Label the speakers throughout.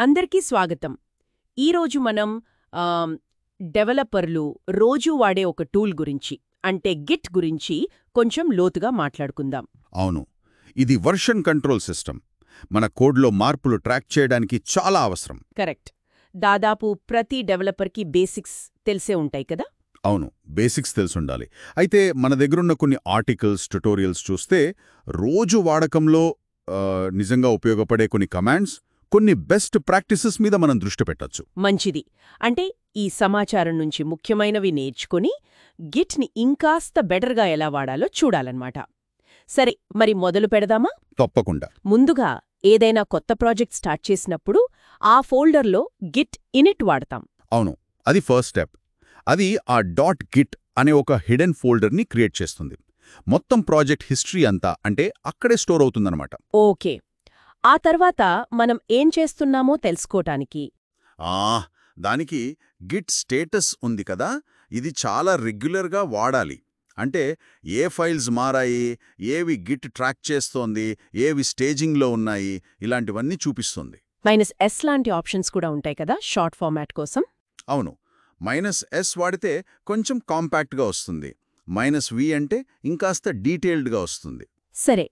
Speaker 1: అందరికీ స్వాగతం. ఈరోజు మనం ఆమ్, డెవలపర్లు రోజూ వాడే ఒక టూల్ గురించి అంటే గిట్ గురించి కొంచెం లోతుగా మాట్లాడుకుందాం.
Speaker 2: అవును, ఇది వర్షన్ కంట్రోల్ సిస్టమ్. మన కోడ్లో మార్పులు ట్రాక్ చేయడానికి చాలా అవసరం.
Speaker 1: కరెక్ట్. దాదాపు ప్రతి డెవలపర్కి బేసిక్స్ తెలిసే ఉంటాయి కదా.
Speaker 2: అవును, బేసిక్స్ తెలుసుండాలి. అయితే మన దగ్గరున్న కొన్ని ఆర్టికల్స్, ట్యుటోరియల్స్ చూస్తే రోజు వాడకంలో నిజంగా ఉపయోగపడే కొన్ని కమాండ్స్, కొన్ని బెస్ట్ ప్రాక్టీసెస్ మీద మనం దృష్టి పెట్టొచ్చు.
Speaker 1: మంచిది. అంటే ఈ సమాచారం నుంచి ముఖ్యమైనవి నేర్చుకుని గిట్ని ఇంకాస్త బెటర్గా ఎలా వాడాలో చూడాలన్నమాట. సరే, మరి మొదలు పెడదామా?
Speaker 2: తప్పకుండా.
Speaker 1: ముందుగా ఏదైనా కొత్త ప్రాజెక్ట్ స్టార్ట్ చేసినప్పుడు ఆ ఫోల్డర్లో గిట్ ఇనిట్ వాడతాం.
Speaker 2: అవును, అది ఫస్ట్ స్టెప్. అది ఆ .git అనే ఒక హిడెన్ ఫోల్డర్ని క్రియేట్ చేస్తుంది. మొత్తం ప్రాజెక్ట్ హిస్టరీ అంతా అంటే అక్కడే స్టోర్ అవుతుందన్నమాట.
Speaker 1: ఓకే. ఆ తర్వాత మనం ఏం చేస్తున్నామో తెలుసుకోటానికి
Speaker 2: దానికి గిట్ స్టేటస్ ఉంది కదా, ఇది చాలా రెగ్యులర్గా వాడాలి. అంటే ఏ ఫైల్స్ మారాయి, ఏవి గిట్ ట్రాక్ చేస్తోంది, ఏవి స్టేజింగ్లో ఉన్నాయి, ఇలాంటివన్నీ చూపిస్తుంది.
Speaker 1: -s లాంటి ఆప్షన్స్ కూడా ఉంటాయి కదా షార్ట్ ఫార్మాట్ కోసం.
Speaker 2: అవును, -s వాడితే కొంచెం కాంపాక్ట్గా వస్తుంది. -v అంటే ఇంకాస్త డీటెయిల్డ్గా వస్తుంది.
Speaker 1: సరే,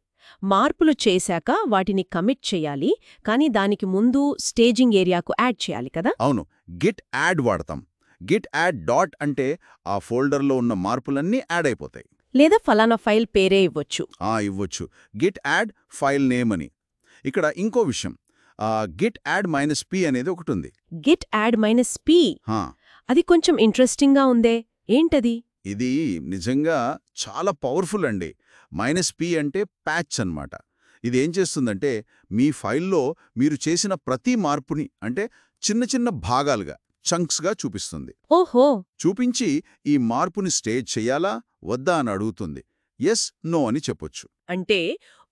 Speaker 1: మార్పులు చేశాక వాటిని కమిట్ చేయాలి, కానీ దానికి ముందు స్టేజింగ్ ఏరియాకు యాడ్ చేయాలి కదా.
Speaker 2: అవును, గిట్ యాడ్ వాడతాం. గిట్ యాడ్ డాట్ అంటే ఆ ఫోల్డర్లో ఉన్న మార్పులన్నీ యాడ్ అయిపోతాయి.
Speaker 1: లేదా ఫలానా ఫైల్ పేరే ఇవ్వచ్చు.
Speaker 2: ఇవ్వచ్చు, గిట్ యాడ్ ఫైల్ నేమ్ అని. ఇక్కడ ఇంకో విషయం, గిట్ యాడ్ -p అనేది ఒకటి ఉంది.
Speaker 1: గిట్ యాడ్ -p, అది కొంచెం ఇంట్రెస్టింగ్గా ఉందే, ఏంటది?
Speaker 2: ఇది నిజంగా చాలా పవర్ఫుల్ అండి. -p అంటే ప్యాచ్ అన్నమాట. ఇది ఏం చేస్తుందంటే మీ ఫైల్లో మీరు చేసిన ప్రతి మార్పుని అంటే చిన్న చిన్న భాగాలుగా, చంక్స్గా చూపిస్తుంది.
Speaker 1: ఓహో.
Speaker 2: చూపించి ఈ మార్పుని స్టేజ్ చెయ్యాలా వద్దా అని అడుగుతుంది. ఎస్, నో అని చెప్పొచ్చు.
Speaker 1: అంటే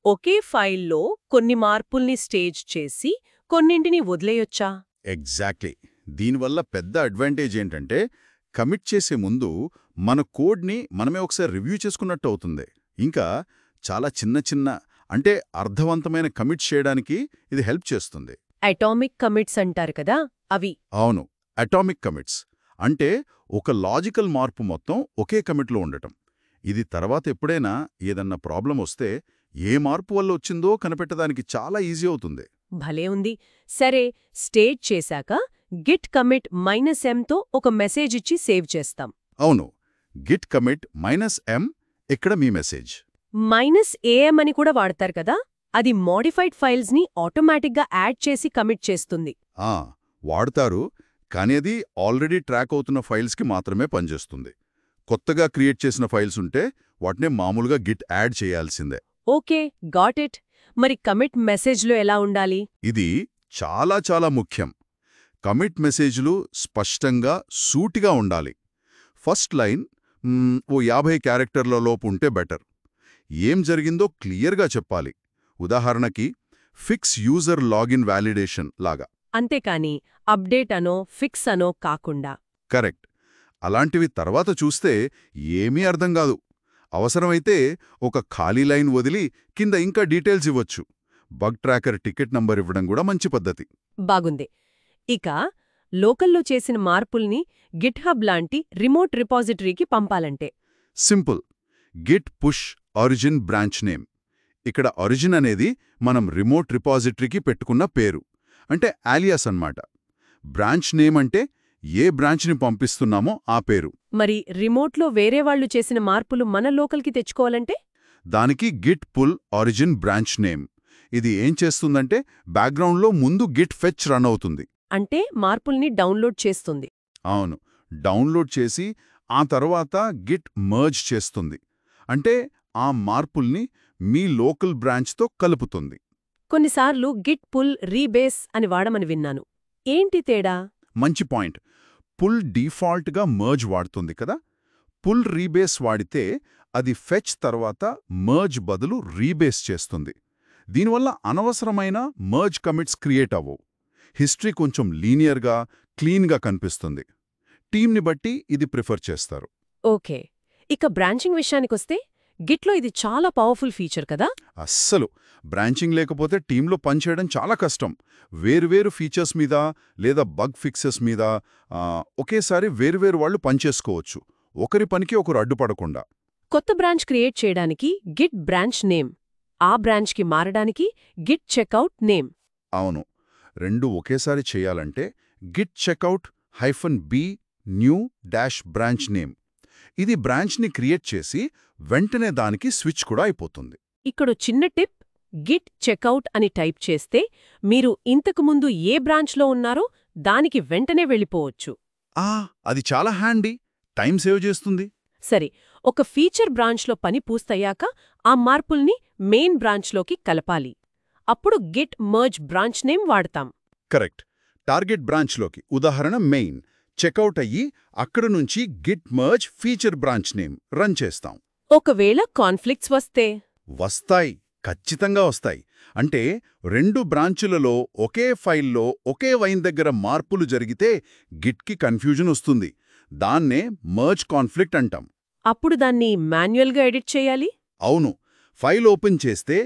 Speaker 1: ఒకే ఫైల్లో కొన్ని మార్పుల్ని స్టేజ్ చేసి కొన్నింటిని వదిలేయొచ్చా?
Speaker 2: ఎగ్జాక్ట్లీ. దీనివల్ల పెద్ద అడ్వాంటేజ్ ఏంటంటే కమిట్ చేసే ముందు మన కోడ్ని మనమే ఒకసారి రివ్యూ చేసుకున్నట్టు అవుతుంది. ఇంకా చాలా చిన్న చిన్న అంటే అర్థవంతమైన కమిట్ చేయడానికి ఇది హెల్ప్ చేస్తుంది.
Speaker 1: అటామిక్ కమిట్స్ అంటారు కదా, అవి.
Speaker 2: అవును, అటామిక్ కమిట్స్ అంటే ఒక లాజికల్ మార్పు మొత్తం ఒకే కమిట్లో ఉండటం. ఇది తర్వాత ఎప్పుడైనా ఏదన్నా ప్రాబ్లం వస్తే ఏ మార్పు వల్ల వచ్చిందో కనిపెట్టడానికి చాలా ఈజీ అవుతుంది.
Speaker 1: భలే ఉంది. సరే, స్టేజ్ చేశాక గిట్ కమిట్ -mతో ఒక మెసేజ్ ఇచ్చి సేవ్ చేస్తాం.
Speaker 2: అవును, గిట్ కమిట్ -m, ఇక్కడ మీ మెసేజ్.
Speaker 1: -am అని కూడా వాడతారు కదా, అది మోడిఫైడ్ ఫైల్స్ని ఆటోమేటిక్గా యాడ్ చేసి కమిట్ చేస్తుంది.
Speaker 2: వాడతారు, కానీ అది ఆల్రెడీ ట్రాక్ అవుతున్న ఫైల్స్కి మాత్రమే పనిచేస్తుంది. కొత్తగా క్రియేట్ చేసిన ఫైల్స్ ఉంటే వాటినే మామూలుగా గిట్ యాడ్ చేయాల్సిందే.
Speaker 1: Okay, got it. మరి కమిట్ మెసేజ్లో ఎలా ఉండాలి?
Speaker 2: ఇది చాలా చాలా ముఖ్యం. కమిట్ మెసేజ్లు స్పష్టంగా, సూటిగా ఉండాలి. ఫస్ట్ లైన్ ఓ 50 క్యారెక్టర్ల లోపు ఉంటే బెటర్. ఏం జరిగిందో క్లియర్గా చెప్పాలి. ఉదాహరణకి ఫిక్స్ యూజర్ లాగిన్ వ్యాలిడేషన్ లాగా.
Speaker 1: అంతేకాని అప్డేట్ అనో ఫిక్స్ అనో కాకుండా.
Speaker 2: కరెక్ట్. అలాంటివి తర్వాత చూస్తే ఏమీ అర్థం కాదు. అవసరమైతే ఒక ఖాళీ లైన్ వదిలి కింద ఇంకా డీటెయిల్స్ ఇవ్వచ్చు. బగ్ ట్రాకర్ టికెట్ నంబర్ ఇవ్వడం కూడా మంచి పద్ధతి.
Speaker 1: బాగుంది. ఇక లోకల్లో చేసిన మార్పుల్ని గిట్హబ్ లాంటి రిమోట్ రిపాజిటరీకి పంపాలంటే
Speaker 2: simple. Git push origin branch name. ఇక్కడ ఒరిజిన్ అనేది మనం రిమోట్ రిపాజిటరీకి పెట్టుకున్న పేరు, అంటే ఆలియాస్ అన్నమాట. బ్రాంచ్ నేమ్ అంటే ఏ బ్రాంచ్ని పంపిస్తున్నామో ఆ పేరు.
Speaker 1: మరి రిమోట్లో వేరే వాళ్లు చేసిన మార్పులు మన లోకల్కి తెచ్చుకోవాలంటే?
Speaker 2: దానికి git pull origin branch name. ఇది ఏం చేస్తుందంటే బ్యాక్గ్రౌండ్లో ముందు గిట్ ఫెచ్ రన్ అవుతుంది.
Speaker 1: అంటే మార్పుల్ని డౌన్లోడ్ చేస్తుంది.
Speaker 2: అవును, డౌన్లోడ్ చేసి ఆ తర్వాత గిట్ మర్జ్ చేస్తుంది. అంటే ఆ మార్పుల్ని మీ లోకల్ బ్రాంచ్తో కలుపుతుంది.
Speaker 1: కొన్నిసార్లు గిట్ పుల్ రీబేస్ అని వాడమని విన్నాను. ఏంటి తేడా?
Speaker 2: మంచి పాయింట్. పుల్ డిఫాల్ట్గా మర్జ్ వాడుతుంది కదా. పుల్ రీబేస్ వాడితే అది ఫెచ్ తర్వాత మర్జ్ బదులు రీబేస్ చేస్తుంది. దీనివల్ల అనవసరమైన మర్జ్ కమిట్స్ క్రియేట్ అవ్వవు. హిస్టరీ కొంచెం లీనియర్గా, క్లీన్గా కనిపిస్తుంది. టీంని బట్టి ఇది ప్రిఫర్ చేస్తారు.
Speaker 1: ఓకే. ఇక బ్రాంచింగ్ విషయానికొస్తే గిట్లో ఇది చాలా పవర్ఫుల్ ఫీచర్ కదా.
Speaker 2: అస్సలు బ్రాంచింగ్ లేకపోతే టీంలో పనిచేయడం చాలా కష్టం. వేరువేరు ఫీచర్స్ మీద లేదా బగ్ ఫిక్సెస్ మీద ఒకేసారి వేరువేరు వాళ్ళు పనిచేసుకోవచ్చు, ఒకరి పనికి ఒకరు అడ్డుపడకుండా.
Speaker 1: కొత్త బ్రాంచ్ క్రియేట్ చేయడానికి గిట్ బ్రాంచ్ నేమ్, ఆ బ్రాంచ్కి మారడానికి గిట్ చెక్అవుట్ నేమ్.
Speaker 2: అవును, రెండు ఒకేసారి చేయాలంటే git checkout -b new -branch name. ఇది బ్రాంచ్ని క్రియేట్ చేసి వెంటనే దానికి స్విచ్ కూడా అయిపోతుంది.
Speaker 1: ఇక్కడ చిన్న టిప్, గిట్ చెక్అవుట్ అని టైప్ చేస్తే మీరు ఇంతకుముందు ఏ బ్రాంచ్లో ఉన్నారో దానికి వెంటనే వెళ్ళిపోవచ్చు.
Speaker 2: అది చాలా హ్యాండీ, టైం సేవ్ చేస్తుంది.
Speaker 1: సరే, ఒక ఫీచర్ బ్రాంచ్లో పని పూర్తయ్యాక ఆ మార్పుల్ని మెయిన్ బ్రాంచ్లోకి కలపాలి. అప్పుడు గిట్ మర్జ్ బ్రాంచ్ నేమ్ వాడతాం.
Speaker 2: కరెక్ట్. టార్గెట్ బ్రాంచ్లోకి, ఉదాహరణ మెయిన్, చెక్అవుట్ అయ్యి అక్కడ నుంచి Git merge feature branch name run చేస్తాం.
Speaker 1: ఒకవేళ కాన్ఫ్లిక్ట్స్ వస్తే?
Speaker 2: వస్తాయి, ఖచ్చితంగా వస్తాయి. అంటే రెండు బ్రాంచులలో ఒకే ఫైల్లో ఒకే లైన్ దగ్గర మార్పులు జరిగితే గిట్కి కన్ఫ్యూజన్ వస్తుంది. దాన్నే మర్జ్ కాన్ఫ్లిక్ట్ అంటాం.
Speaker 1: అప్పుడు దాన్ని మాన్యువల్గా ఎడిట్ చేయాలి?
Speaker 2: అవును, ఫైల్ ఓపెన్ చేస్తే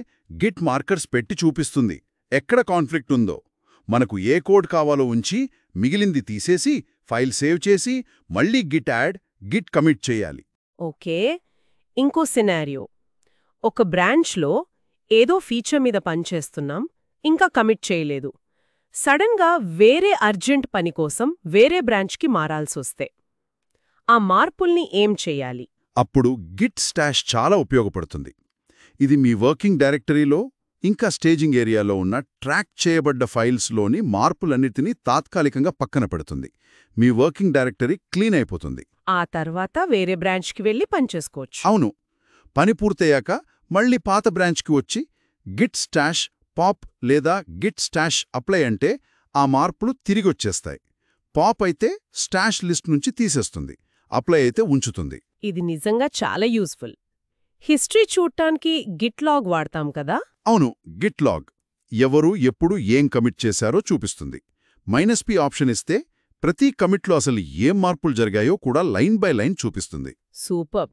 Speaker 2: గిట్ మార్కర్స్ పెట్టి చూపిస్తుంది ఎక్కడ కాన్ఫ్లిక్ట్ ఉందో. మనకు ఏ కోడ్ కావాలో ఉంచి మిగిలింది తీసేసి ఫైల్ సేవ్ చేసి మళ్ళీ గిట్ యాడ్, గిట్ కమిట్ చేయాలి.
Speaker 1: ఓకే, ఇంకో సినారియో. ఒక బ్రాంచ్లో ఏదో ఫీచర్ మీద పనిచేస్తున్నాం, ఇంకా కమిట్ చేయలేదు. సడన్గా వేరే అర్జెంట్ పని కోసం వేరే బ్రాంచ్కి మారాల్సొస్తే ఆ మార్పుల్ని ఏం చెయ్యాలి?
Speaker 2: అప్పుడు గిట్ స్టాష్ చాలా ఉపయోగపడుతుంది. ఇది మీ వర్కింగ్ డైరెక్టరీలో ఇంకా స్టేజింగ్ ఏరియాలో ఉన్న ట్రాక్ చేయబడ్డ ఫైల్స్లోని మార్పులన్నిటినీ తాత్కాలికంగా పక్కన పెడుతుంది. మీ వర్కింగ్ డైరెక్టరీ క్లీన్ అయిపోతుంది.
Speaker 1: ఆ తర్వాత వేరే బ్రాంచ్కి వెళ్ళి పనిచేసుకోవచ్చు.
Speaker 2: అవును, పని పూర్తయ్యాక మళ్ళీ పాత బ్రాంచ్కి వచ్చి గిట్ స్టాష్ పాప్ లేదా గిట్ స్టాష్ అప్లై అంటే ఆ మార్పులు తిరిగొచ్చేస్తాయి. పాప్ అయితే స్టాష్ లిస్ట్ నుంచి తీసేస్తుంది, అప్లై అయితే ఉంచుతుంది.
Speaker 1: ఇది నిజంగా చాలా యూస్ఫుల్. హిస్టరీ చూడటానికి గిట్ లాగ్ వాడతాం కదా.
Speaker 2: అవును, గిట్ లాగ్ ఎవరు ఎప్పుడు ఏం కమిట్ చేశారో చూపిస్తుంది. -p ఆప్షన్ ఇస్తే ప్రతి కమిట్లో అసలు ఏం మార్పులు జరిగాయో కూడా లైన్ బై లైన్ చూపిస్తుంది.
Speaker 1: సూపర్.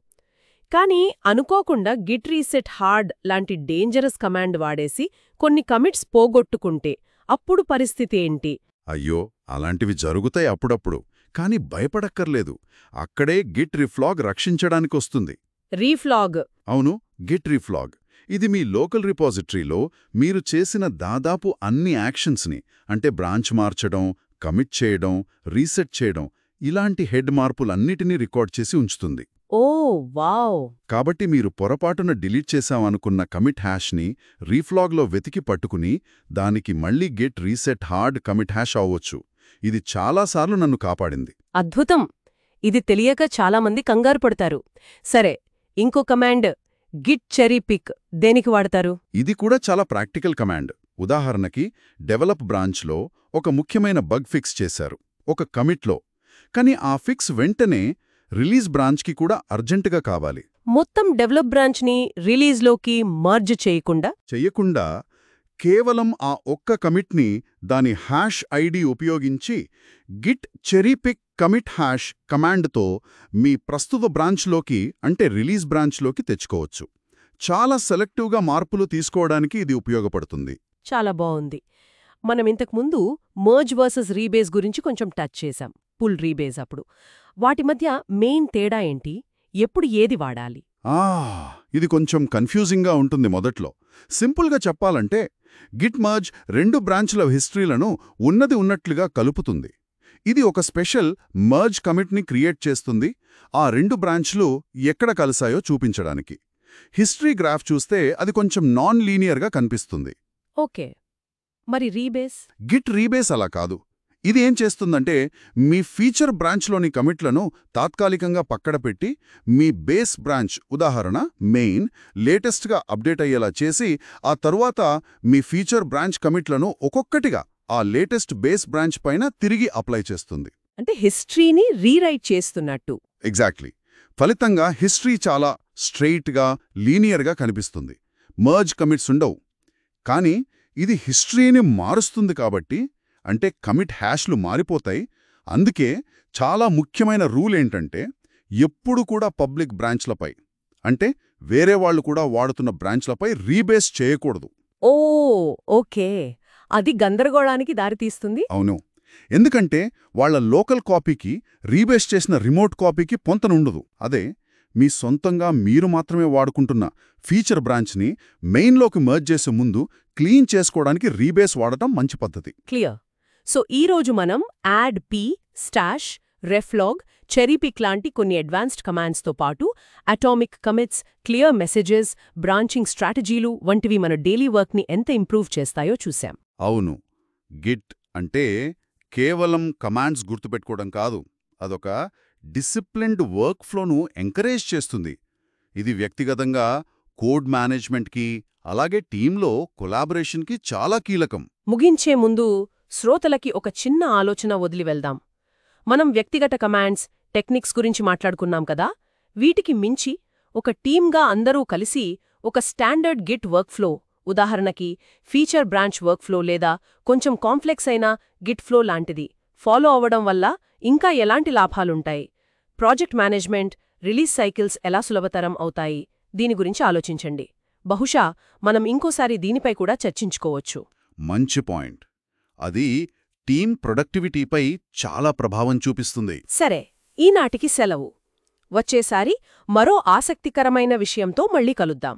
Speaker 1: కానీ అనుకోకుండా గిట్ రీసెట్ హార్డ్ లాంటి డేంజరస్ కమాండ్ వాడేసి కొన్ని కమిట్స్ పోగొట్టుకుంటే అప్పుడు పరిస్థితి ఏంటి?
Speaker 2: అయ్యో, అలాంటివి జరుగుతాయి అప్పుడప్పుడు. కానీ భయపడక్కర్లేదు, అక్కడే గిట్ రీఫ్లాగ్ రక్షించడానికొస్తుంది.
Speaker 1: రీఫ్లాగ్?
Speaker 2: అవును, గిట్ రీఫ్లాగ్. ఇది మీ లోకల్ రిపాజిటరీలో మీరు చేసిన దాదాపు అన్ని యాక్షన్స్ని, అంటే బ్రాంచ్ మార్చడం, కమిట్ చేయడం, రీసెట్ చేయడం, ఇలాంటి హెడ్ మార్పులన్నిటినీ రికార్డ్ చేసి ఉంచుతుంది.
Speaker 1: ఓ వావ్!
Speaker 2: కాబట్టి మీరు పొరపాటున డిలీట్ చేశామనుకున్న కమిట్ హ్యాష్ని రీఫ్లాగ్లో వెతికి పట్టుకుని దానికి మళ్ళీ Git reset hard commit hash అవ్వచ్చు. ఇది చాలాసార్లు నన్ను కాపాడింది.
Speaker 1: అద్భుతం! ఇది తెలియక చాలామంది కంగారు పడతారు. సరే, ఇంకో కమాండ్ గిట్ చెరీ పిక్ దేనికి వాడతారు?
Speaker 2: ఇది కూడా చాలా ప్రాక్టికల్ కమాండ్. ఉదాహరణకి డెవలప్ బ్రాంచ్లో ఒక ముఖ్యమైన బగ్ ఫిక్స్ చేశారు ఒక కమిట్లో, కానీ ఆ ఫిక్స్ వెంటనే రిలీజ్ బ్రాంచ్కి కూడా అర్జెంటుగా కావాలి.
Speaker 1: మొత్తం డెవలప్ బ్రాంచ్ని రిలీజ్లోకి మర్జ్ చెయ్యకుండా
Speaker 2: కేవలం ఆ ఒక్క కమిట్ని దాని హ్యాష్ ఐడి ఉపయోగించి గిట్ చెరీపిక్ కమిట్ హ్యాష్ కమాండ్తో మీ ప్రస్తుత బ్రాంచ్లోకి, అంటే రిలీజ్ బ్రాంచ్లోకి తెచ్చుకోవచ్చు. చాలా సెలెక్టివ్గా మార్పులు తీసుకోవడానికి ఇది ఉపయోగపడుతుంది.
Speaker 1: చాలా బావుంది. మనం ఇంతకుముందు మర్జ్ వర్సెస్ రీబేస్ గురించి కొంచెం టచ్ చేశాం, పుల్ రీబేస్. అప్పుడు వాటి మధ్య మెయిన్ తేడా ఏంటి? ఎప్పుడు ఏది వాడాలి?
Speaker 2: ఇది కొంచెం కన్ఫ్యూజింగ్గా ఉంటుంది మొదట్లో. సింపుల్గా చెప్పాలంటే గిట్ మర్జ్ రెండు బ్రాంచ్ల హిస్టరీలను ఉన్నది ఉన్నట్లుగా కలుపుతుంది. ఇది ఒక స్పెషల్ మర్జ్ కమిట్ని క్రియేట్ చేస్తుంది, ఆ రెండు బ్రాంచ్లు ఎక్కడ కలిసాయో చూపించడానికి. హిస్టరీ గ్రాఫ్ చూస్తే అది కొంచెం నాన్ లీనియర్గా కనిపిస్తుంది.
Speaker 1: ఓకే, మరి రీబేస్?
Speaker 2: గిట్ రీబేస్ అలా కాదు. ఇది ఏం చేస్తుందంటే మీ ఫీచర్ బ్రాంచ్లోని కమిట్లను తాత్కాలికంగా పక్కన పెట్టి మీ బేస్ బ్రాంచ్, ఉదాహరణ మెయిన్, లేటెస్ట్గా అప్డేట్ అయ్యేలా చేసి ఆ తరువాత మీ ఫీచర్ బ్రాంచ్ కమిట్లను ఒక్కొక్కటిగా ఆ లేటెస్ట్ బేస్ బ్రాంచ్ పైన తిరిగి అప్లై చేస్తుంది.
Speaker 1: అంటే హిస్టరీని రీరైట్ చేస్తున్నట్టు.
Speaker 2: ఎగ్జాక్ట్లీ. ఫలితంగా హిస్టరీ చాలా స్ట్రెయిట్గా, లీనియర్గా కనిపిస్తుంది. మర్జ్ కమిట్స్ ఉండవు. కానీ ఇది హిస్టరీని మారుస్తుంది కాబట్టి, అంటే కమిట్ హ్యాష్లు మారిపోతాయి. అందుకే చాలా ముఖ్యమైన రూల్ ఏంటంటే ఎప్పుడు కూడా పబ్లిక్ బ్రాంచ్లపై, అంటే వేరే వాళ్ళు కూడా వాడుతున్న బ్రాంచ్లపై రీబేస్ చేయకూడదు.
Speaker 1: ఓ ఓకే, అది గందరగోళానికి దారితీస్తుంది.
Speaker 2: అవును. ఎందుకంటే వాళ్ళ లోకల్ కాపీకి రీబేస్ చేసిన రిమోట్ కాపీకి పొంతనుండదు. అదే మీ సొంతంగా మీరు మాత్రమే వాడుకుంటున్న ఫీచర్ బ్రాంచ్ని మెయిన్లోకి మర్జ్ చేసే ముందు క్లీన్ చేసుకోవడానికి రీబేస్ వాడటం మంచి పద్ధతి.
Speaker 1: క్లియర్. సో ఈరోజు మనం add p, stash, reflog, cherry pick లాంటి కొన్ని అడ్వాన్స్డ్ కమాండ్స్తో పాటు atomic commits, clear messages, branching స్ట్రాటజీలు వంటివి మన డైలీ వర్క్ని ఎంత ఇంప్రూవ్ చేస్తాయో చూశాం.
Speaker 2: అవును. గిట్ అంటే కేవలం కమాండ్స్ గుర్తుపెట్టుకోవడం కాదు, అదొక డిసిప్లిన్డ్ వర్క్ ఫ్లోను ఎంకరేజ్ చేస్తుంది. ఇది వ్యక్తిగతంగా కోడ్ మేనేజ్మెంట్కి, అలాగే టీంలో కొలాబరేషన్కి చాలా కీలకం.
Speaker 1: ముగించే ముందు శ్రోతలకి ఒక చిన్న ఆలోచన వదిలి వెళ్దాం. మనం వ్యక్తిగత కమాండ్స్, టెక్నిక్స్ గురించి మాట్లాడుకున్నాం కదా, వీటికి మించి ఒక టీమ్గా అందరూ కలిసి ఒక స్టాండర్డ్ గిట్ వర్క్ఫ్లో, ఉదాహరణకి ఫీచర్ బ్రాంచ్ వర్క్ఫ్లో లేదా కొంచెం కాంప్లెక్స్ అయిన గిట్ ఫ్లో లాంటిది ఫాలో అవ్వడం వల్ల ఇంకా ఎలాంటి లాభాలుంటాయి? ప్రాజెక్ట్ మేనేజ్మెంట్, రిలీజ్ సైకిల్స్ ఎలా సులభతరం అవుతాయి? దీని గురించి ఆలోచించండి. బహుశా మనం ఇంకోసారి దీనిపై కూడా చర్చించుకోవచ్చు.
Speaker 2: మంచి పాయింట్. అది టీం ప్రొడక్టివిటీపై చాలా ప్రభావం చూపిస్తుంది.
Speaker 1: సరే, ఈనాటికి సెలవు. వచ్చేసారి మరో ఆసక్తికరమైన విషయంతో మళ్ళీ కలుద్దాం.